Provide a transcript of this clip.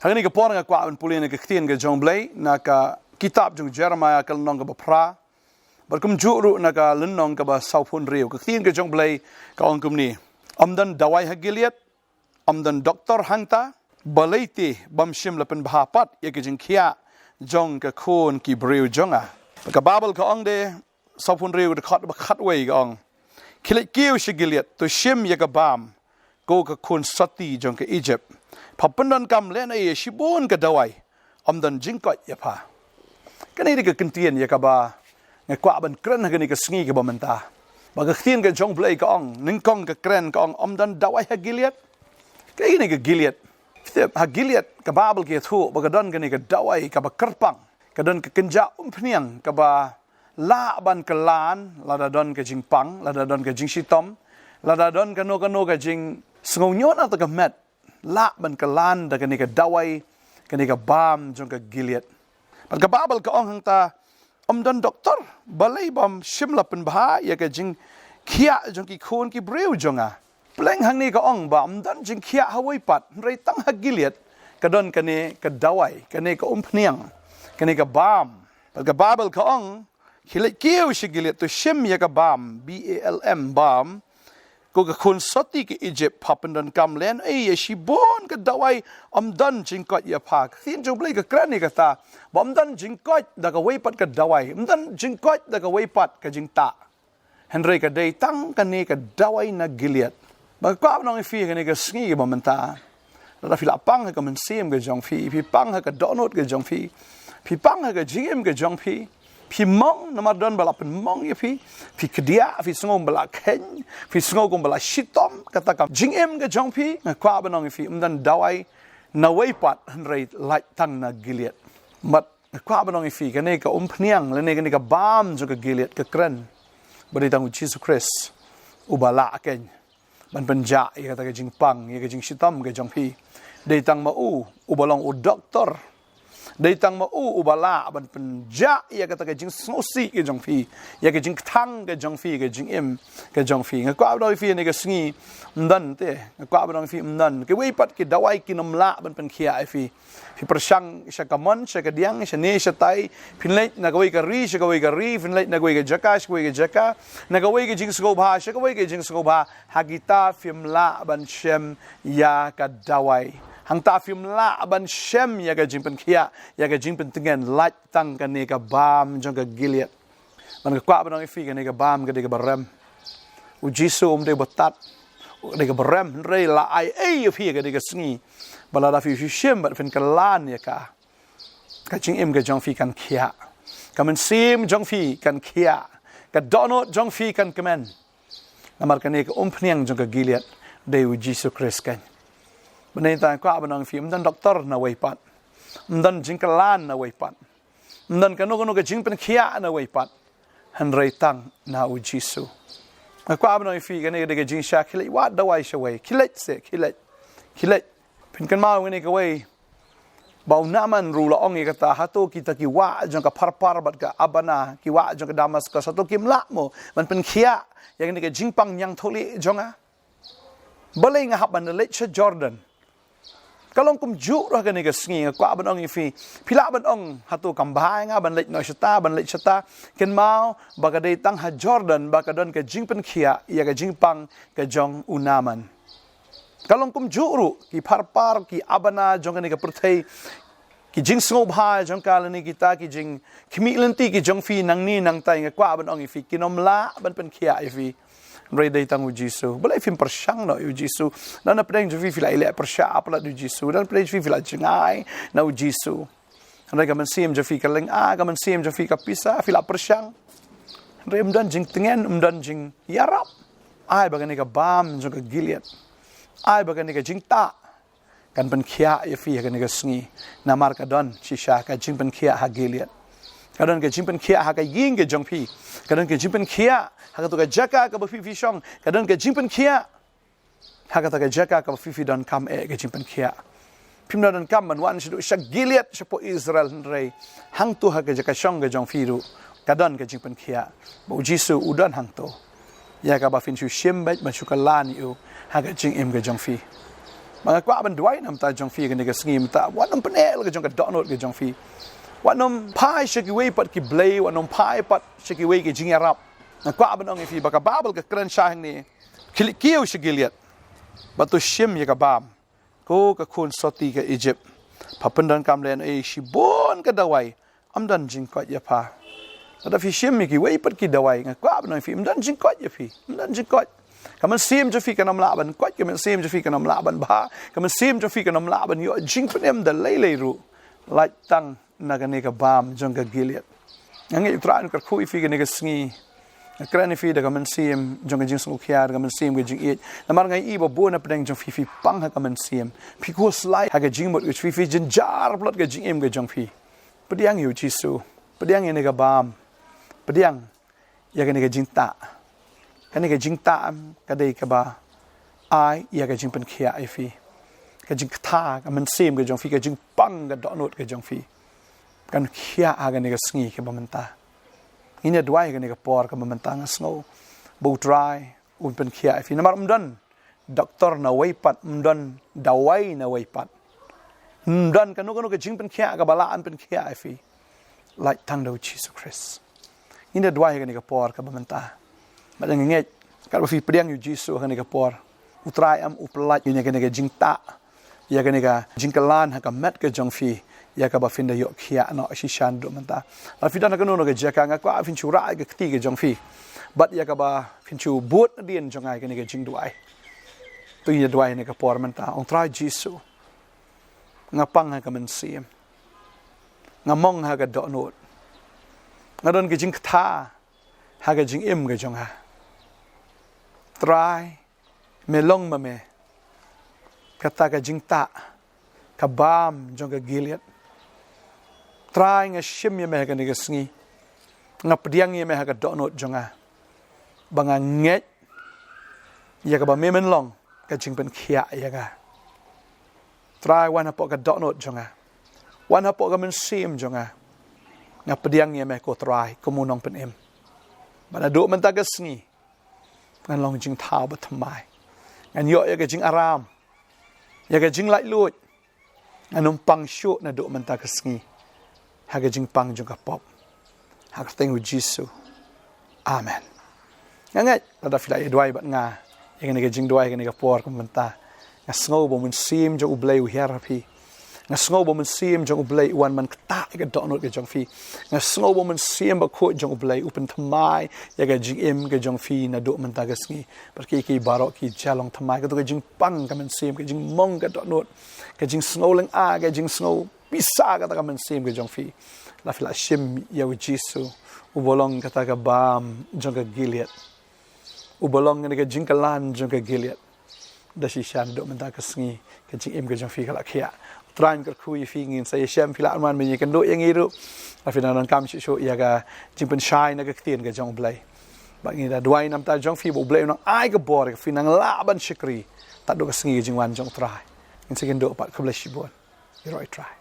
Hari ni kapor nga kwa pulin ke ktin ke jong blai naka kitab jong Jeremiah kal nong ka pra berkum juru naka lenong ka ba saupun riu ke ktin ke jong blai ka ongkum ni amdan dawai hagiliat amdan doktor hangta balaiti bamshim lapen bahapat ye ke jing khia jong ka khon ki briu jonga ka babel ka ong de saupun riu de khat wei ka ong khilet kiu shigiliat to shim ye ka bam go ka khon sati jong ka Egypt Papundan kam len ay shibun ka dawai amdan jingkot ya pa kanai ni ka kentien ya ka ba nga kwa ban kren ha ni ka sngi ka ba menta ba ka khtien ka jong play ka ong ning kong ka kren ka ong amdan dawai ha giliat kai ni ka giliat ha giliat ka babel ke thu ba ka don ka ni ka dawai ka ba kyrpang ka don ka kenja pniang ka ba la ban ka lan la da don ka jingpang la da don ka jingshitom la da don ka no ka jing sngonyon at ka met la ban kalan da kanika dawai kanika bam jong ka giliat pag babal ka ong hangta amdan doktor balay bam shimla pen bha ya ka jing khia jong ki khon ki breu jonga pleng hang ni ka ong ba amdan jing khia hawai pat rei tang ha giliat ka don kane ka dawai kane ka umpniang kane ka bam pag babal ka ong khilet kiu shigiliat to shim ya ka bam BALM bam ko ka khon sati ke Egypt papendan kam len ai shibon ka dawai amdan jingkot ya pak thin jong blai ka krani ka ta amdan jingkot da ka weipat ka dawai amdan jingkot da ka weipat ka jingta henry ka dei tang ka ni ka dawai na giliat ba ka nong fi ka ni ka sngi ba menta la fi la pang ka men sim ka jong fi pang ka donot ka jong fi pang ka jingim ka jong fi mong namar don bala pen mong ye fi kedia fi sngom bala ken fi sngom bala shitom kata kam jingem ga jong fi kwa banong fi umdan dawai na weipat henrei light tang na giliat mat kwa banong fi kane ka pniang le ne ka bam jo ka giliat ka kren bari tang Jesus Christ ubala ken ban penja ye kata ka jingpang ye ka jing shitom ga jong fi dei tang ma ubalong doktor dei tang ma ubala ban penja ya kata ka jing sosi ke jong fi ya ka jing thang ke jong fi ke jing im ke jong fi nga kwa doi fi ne ka sngi mdan te nga kwa doi fi mdan ke wei pat ke dawai ki namla ban pen khia fi persang sha kamon sha ka diang sha ne sha tai pinlait na ka wei ka ri pinlait na ka wei ka jaka na ka wei ke jing sko bha sha ka wei ke jing sko bha hagita fimla ban shem ya ka dawai hang ta film la ban shem ya ga jingpen khia ya ga jingpen tengen light tang ka ne ka bam jong ka giliat man ka kwa ban fi ka ne ka bam ka de ka barem u jisu de batat de ka barem re la ai fi ka de ka sngi bala da fi shem bat fen ka lan ya ka jing im ka jong fi kan khia ka men sim jong fi kan khia ka donot jong fi kan kemen namar ka ne ka pniang jong ka giliat de u jisu Christ kan Benai ta kwa banang fi mdan doktor na weipat mdan jingkalan na weipat mdan kanu ka jingpen khia na weipat hanrei tang na u Jisu kwa banang fi kane de jing sha khile wa dawai sha wei khilet pin kan ma ngene ka wei bau naman ru la ong ka ta hato kita ki wa jong ka parpar bat ka abana ki wa jong ka Damascus hato kim la mo man pen khia yang ne ka jingpang nyang tholi jonga balai nga haban le cha Jordan kalong kum ju ra ka ni ka sngi kwa ban ong fi phila ban ong hatu kam bhai nga ban leit no shata ban leit shata ken mau ba ka dei tang ha Jordan ba ka don ka jingpen khia ya ka jingpang ka jong unaman kalong kum ju ru ki par ki abana jong ka ni ka perthei ki jing sngo bhai jong ka ni kita ki jing khmi lenti ki jong fi nang ni nang tai nga kwa ban ong fi kinom la ban pen khia fi Ray day tang u Jisu balai film persyang no u Jisu dan na pedang juvi fila ile persya apala u Jisu dan pedang juvi fila jengai na u Jisu ray ka man sim juvi ka leng ka man sim juvi ka pisa fila persyang ray umdan jing tengen umdan jing yarap ai bagani ka bam jong ka giliat ai bagani ka jing ta kan pen khia ya fi ka ni ka sngi na mar ka don shisha ka jing pen khia ha giliat kadon ka jing pen khia ha ka ying ke jong phi kadon ka jing pen khia ha ka to ka jaka ka ba fi shong kadon ka jing pen khia ha ka ta ka jaka ka ba fi don kam ka jing pen khia phim don kam man wan shidu sha giliat sha po Israel rei hang tu ha ka jaka shong ka jong phi ru kadon ka jing pen khia ba Jisu udan hang to ya ka ba fin shu shem ba shu ka lan yu ha ka jing im ka jong phi mga kwa ban dawai nam ta jong fi ka ni ka sngi ta wa nam panel ka jong ka donot ka jong fi wa nam pai shiki wei pat ki blay wa nam pai pat shiki wei ki jing arab na kwa ban ong fi ba ka babel ka kran sha ni kiu shigiliat batu shim ya ka bam ko ka khun soti ka Egypt papandan kam len e shibon ka dawai amdan jing ko ya pa ada fi shim mi ki wei pat ki dawai nga kwa ban fi amdan jing ko ya fi amdan jing ko kaman sim jo fi kanam laban ko kaman sim jo fi kanam laban ba kaman sim jo fi kanam laban yo jing penem da lele ru like tang nagane ka bam jong ka gilead ngi tran ka khu fi ka sngi krani fi da kaman sim jong jing sung khiar kaman sim ge jing it namar ngai i bo bona pedeng jong fi pang ha kaman sim phi ko slai ha ge jing mot ge fi jin jar plot ge jing em ge jong fi pediang yu jisu pediang ne ga bam pediang ya ge jing ta kan ge jing ta ka dei ka ba ai ya ge jing pen khia ai fi ka jing tha kaman sim ge jong fi ge jing pang ga do not ge jong fi kan khia a ge ne ge sngi ke ba man ta ina dawai ka ni ka por ka mamantang snow bo dry un pen khia fi namar umdan doktor na wai pat umdan dawai na wai pat umdan kanu ka jing pen khia ka bala an pen khia fi like tang do Jesus Christ ina dawai ka ni ka por ka mamanta madang nget ka fi pediang yu Jesus ka ni ka por utrai am uplat yu ni ka jing ta ya ka ni ka jing kalan ha ka met ka jong fi ya ka ba fin da yo khia no shi shan do manta la fi dan ka no ga jaka nga kwa fin chu ra ga ti ga jong fi but ya ka ba fin chu but dien jong ai ka ni ga jing duai tu ya duai ni ka por manta on try jisu nga pang ha ka man sim nga mong ha ga do no nga don ga jing tha ha ga jing im ga jong ha try me long ma me kata ga jing ta ka bam jong ga gilead try nga shim ye me ga ni ga sngi nga pediang ye me ha ga do not jonga banga nget ya ka ba me men long ka jing pen khia ya ga try wan ha po ga do not jonga wan ha po ga men sim jonga nga pediang ye me ko try ko mu nong pen em bana do men ta ga sngi ngan long jing thao ba thamai ngan yo ya ga jing aram ya ga jing lai lut anum pang shu na do man ta ka sngi ha ga jing pang jong ka pop ha ka teng jisu amen ngai la da fila e dwai bat nga e ga jing dwai ga ni ka por ka man ta nga sngo bo mun sim jo ublei u herapi nga sngo bo mun sim jo ublei wan man ta ga do no ga jong fi nga sngo bo mun sim ba ko jong ublei upen thamai ya ga jing em ga jong fi na do man ta ga sngi par ki baro ki jalong thamai ga to ga jing pang ka man sim ga jing mong ga do no ka jing snow lang a ga jing snow bisa ka ta ka man sim ga jong fi la fila shim ya u jisu u bolong ka ta ka bam jong ka gilead u bolong ga jing ka lan jong ka gilead da shi shan do man ta ka sngi ka jing em ga jong fi ka la khia tran ka khu yi fi ngin sa shem fila man me kan do yang iru la fina nan kam shi sho ya ga jing pen shai na ka tien ga jong blai ba ngi da dwai nam ta jong fi bo blai no ai ga bor ka fi nang la ban shikri ta do ka sngi jing wan jong trai in second do pat ka blai shi bon you right try